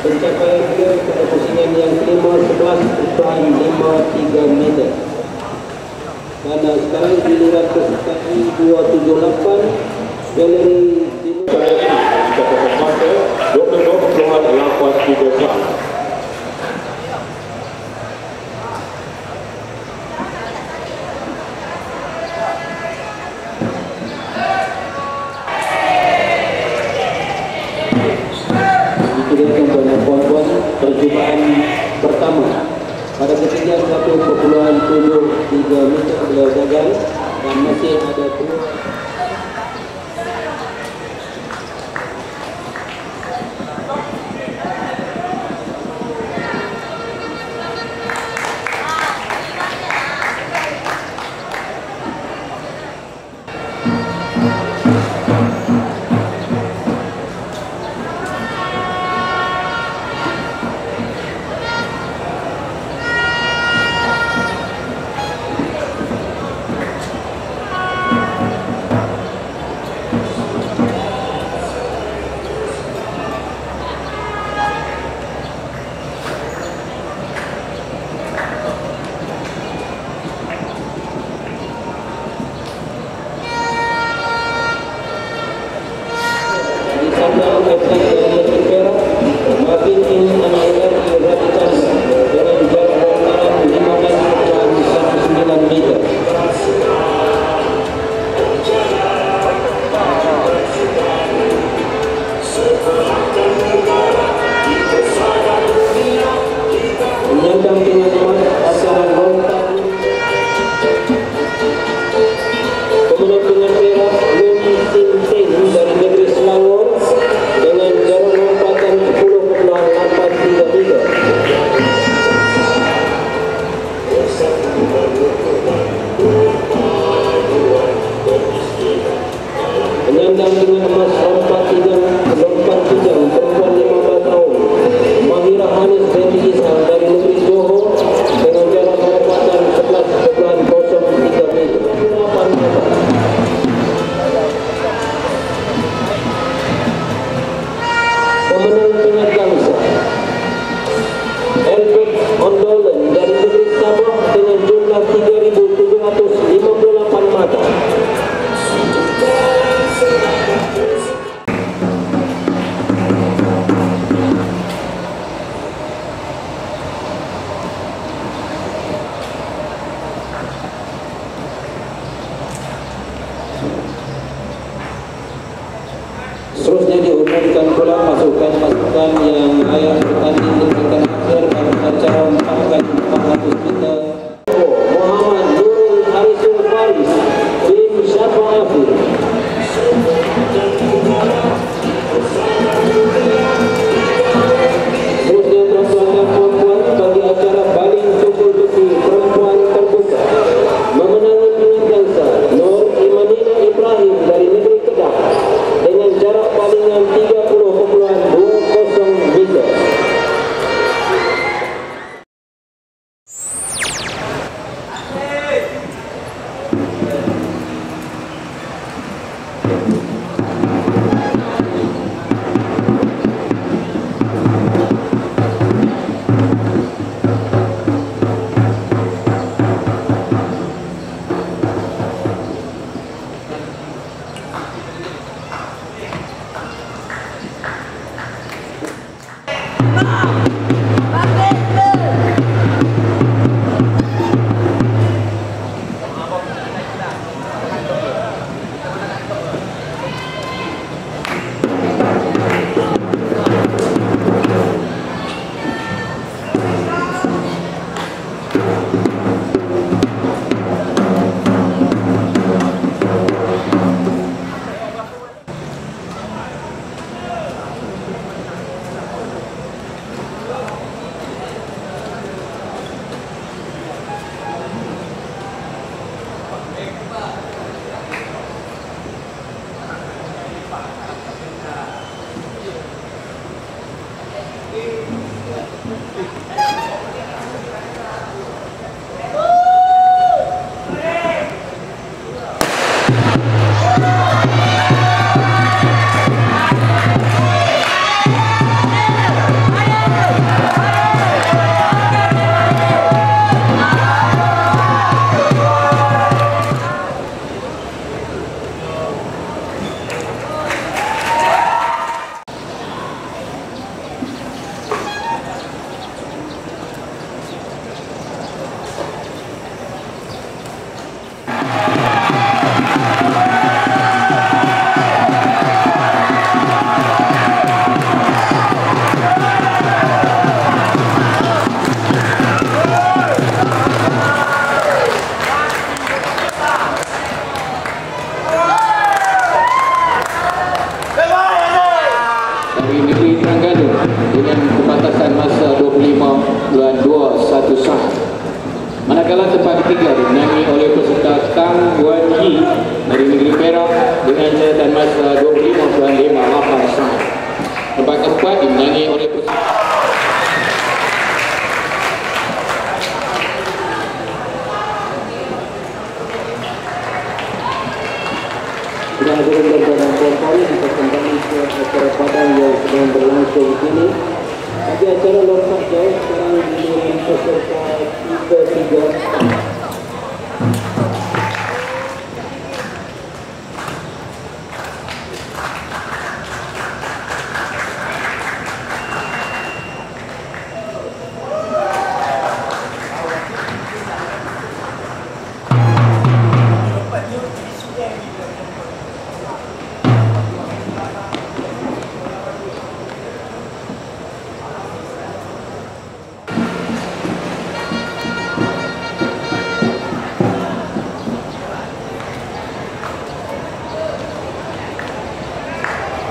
pencapaian dia pada pusingan yang kelima 11.53 meter. Dan sekarang giliran KI 278 galeri perjumpaan pertama pada ketinggian 1.73 meter beliau gagal dan masih ada peluang. Seterusnya diumumkan pula pasukan yang layak bertanding di tingkat akhir dalam acara 4x400 meter. Muhammad Nurul Harisul Faris bin Syafa'afi. Seterusnya perempuan dan perempuan bagi acara baling tubuh besi perempuan terbuka. Memenangi dengan dansa Nur Imanina Ibrahim dari negeri Kedah dengan jarak palingan 30.20 meter. Manakala tempat ketiga dimenangi oleh peserta Kang Wan Yi dari negeri Perak dengan catatan masa 25.58. Tempat keempat dimenangi oleh peserta Sudah hadirin dan puan-puan, kita kembali ke acara padang yang sedang berlangsung ini. Bagi acara lompat jauh sekarang dengan peserta 3-3.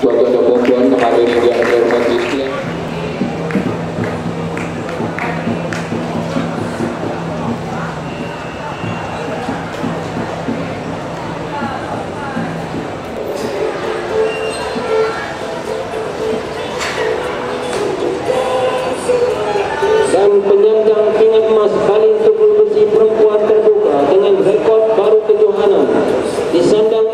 Tuan-tuan dan puan-puan hadirin yang dihormati sekalian. Dan penyandang pingat emas baling tubuh besi perempuan terbuka dengan rekod baru kejohanan disandang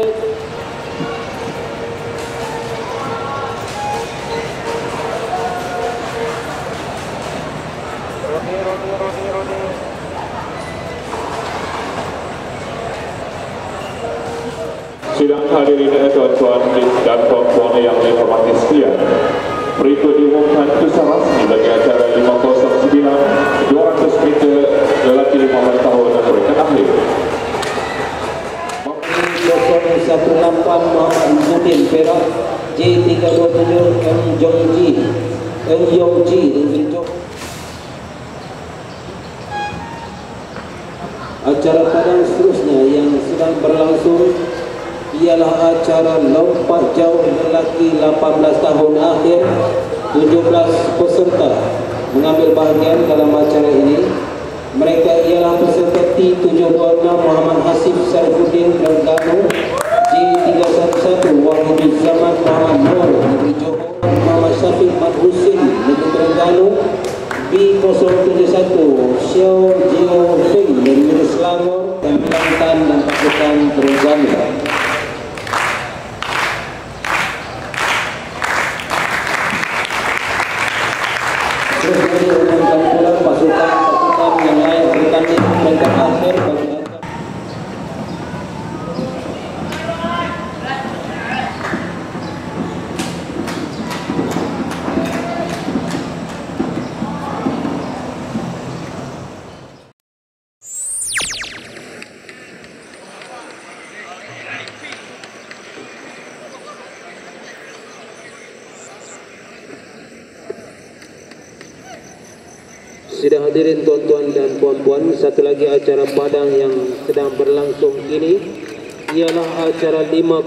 Sidang hadirin tuan-tuan dan puan-puan yang dihormati sekalian, berikut diumumkan keputusan rasmi bagi acara 509 200 meter lelaki 15 tahun dan peringkat akhir. 018 Muhammad Izzuddin Perak, J327 M Yong Ji dari Johor. Acara padang seterusnya yang sedang berlangsung ialah acara lompat jauh lelaki 18 tahun akhir. 17 peserta mengambil bahagian dalam acara ini. Mereka ialah peserta T726 Muhammad Hasif Sarifuddin Terengganu, J311 Wahidul Zaman Muhammad Nur negeri Johor, Muhammad Syafiq Mat Husin negeri Terengganu, B071 Xiao Jio Feng dari negeri Selangor, dan Kelantan dan Pasukan Terengganu. Pasukan yang lain bertanding peringkat akhir bagi Sudah hadirin tuan-tuan dan puan-puan, satu lagi acara padang yang sedang berlangsung ini ialah acara 501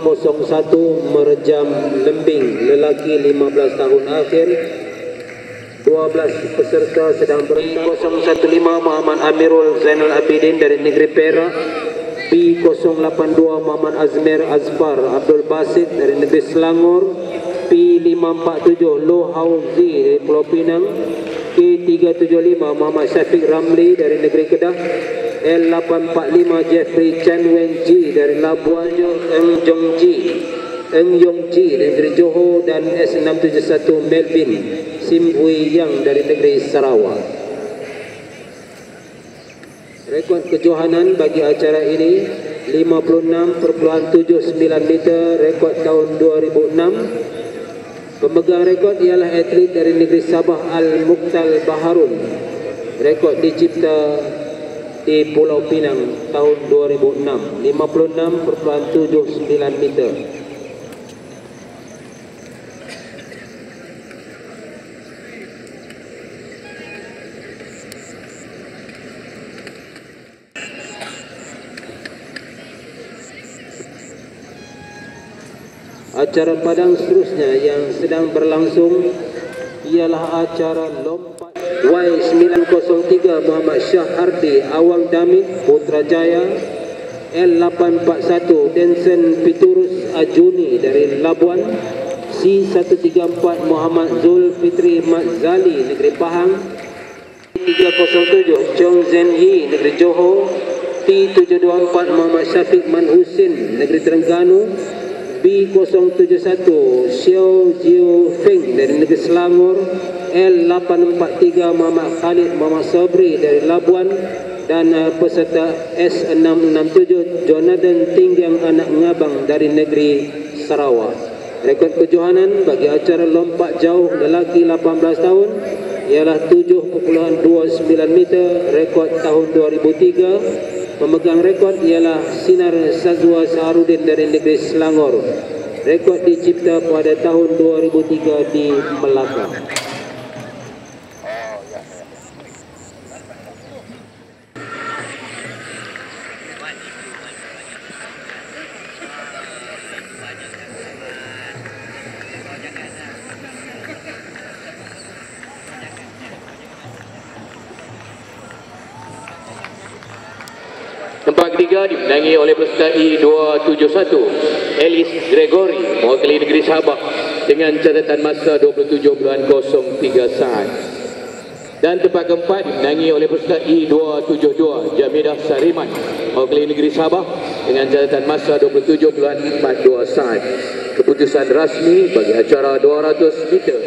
merejam lembing lelaki 15 tahun akhir. 12 peserta sedang bertanding. 015 Muhammad Amirul Zainal Abidin dari negeri Perak, P082 Muhammad Azmir Azfar Abdul Basit dari negeri Selangor, P547 Loh Hauzi dari Pulau Pinang, K375 Muhammad Syafiq Ramli dari negeri Kedah, L845 Jeffrey Chan Wen Ji dari Labuan, Eng Yong Ji dari negeri Johor, dan S671 Melvin Sim Hui Yang dari negeri Sarawak. Rekod kejohanan bagi acara ini 56.79 meter, rekod tahun 2006. Pemegang rekod ialah atlet dari negeri Sabah Al-Muqtal Baharun. Rekod dicipta di Pulau Pinang tahun 2006, 56.79 meter. Acara padang seterusnya yang sedang berlangsung ialah acara lompat Y903 Muhammad Syahardi Awang Damit Putrajaya. L841 Denson Piturus Ajuni dari Labuan. C134 Muhammad Zul Fitri Matzali Negeri Pahang. 307 Chong Zenhi Negeri Johor. T724 Muhammad Syafiq Man Husin Negeri Terengganu. B071 Xiao Jiu Feng dari Negeri Selangor. L843 Muhammad Khalid Muhammad Sabri dari Labuan. Dan peserta S667 Jonathan Tinggiang Anak Ngabang dari Negeri Sarawak. Rekod kejohanan bagi acara lompat jauh lelaki 18 tahun ialah 7.29 meter rekod tahun 2003. Pemegang rekod ialah Sinar Sazwa Saharudin dari Negeri Selangor. Rekod dicipta pada tahun 2003 di Melaka. Tempat ketiga dimenangi oleh peserta I271 Elis Gregory mewakili negeri Sabah dengan catatan masa 27.03 saat. Dan tempat keempat dimenangi oleh peserta I272 Jamidah Sariman mewakili negeri Sabah dengan catatan masa 27.42 saat. Keputusan rasmi bagi acara 200 meter.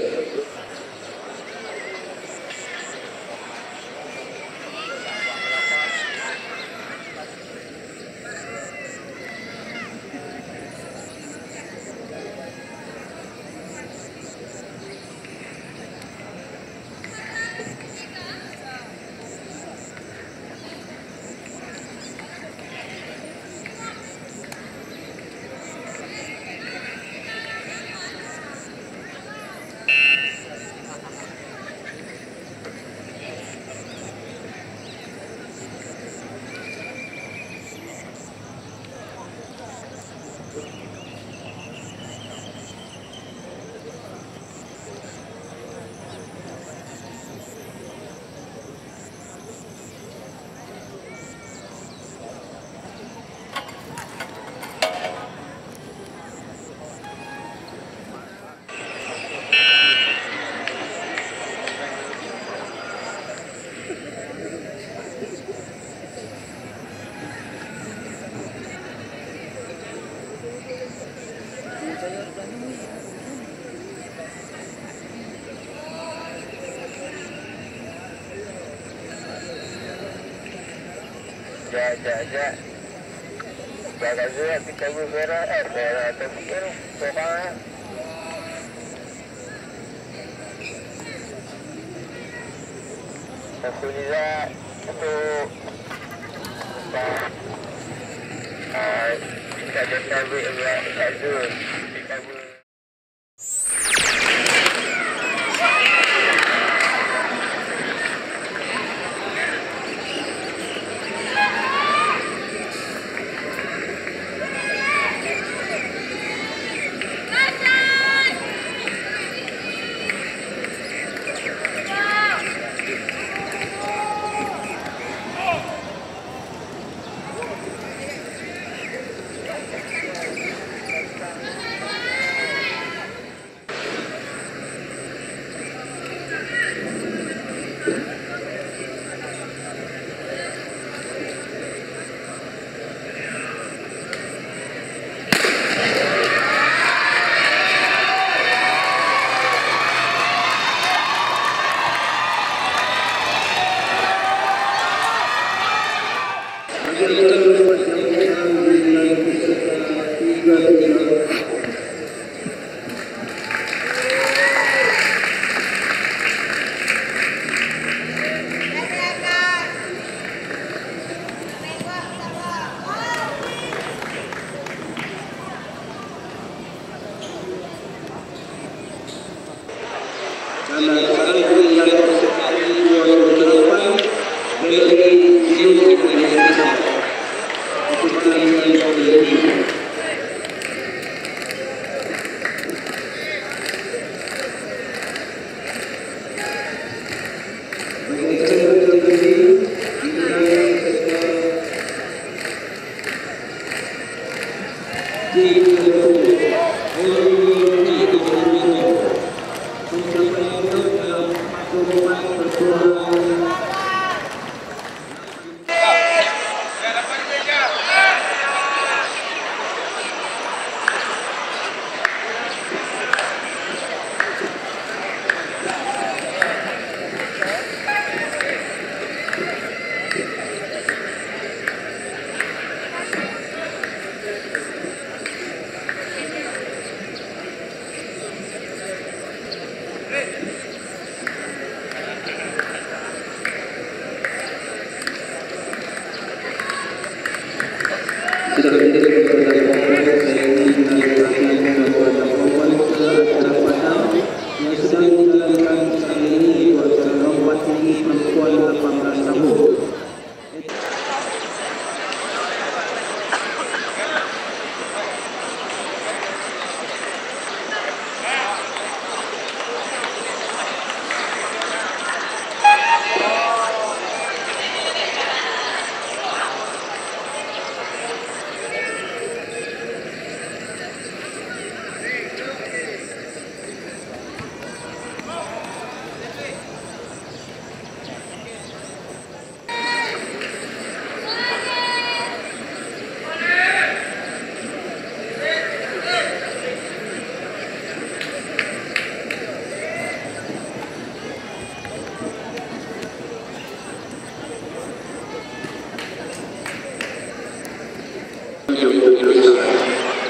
Jaga juga kita berbera terpikir soal Alhamdulillah untuk kita berkabut kita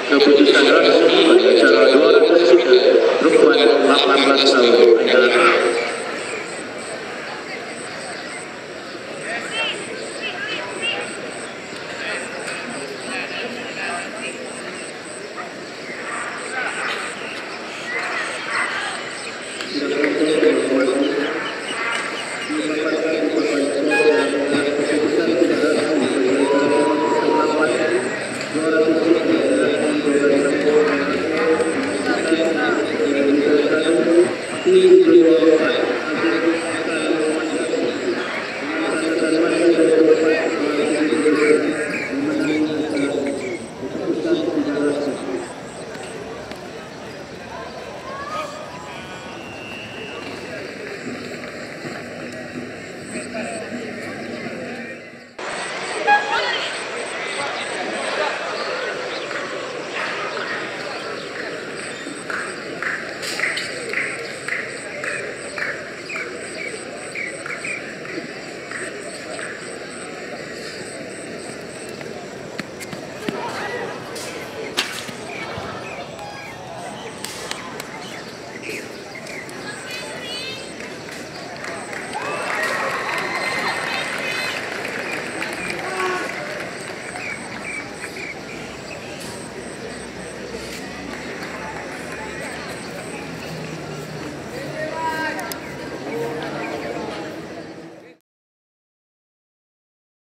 Keputusan rasmi pada acara 200 meter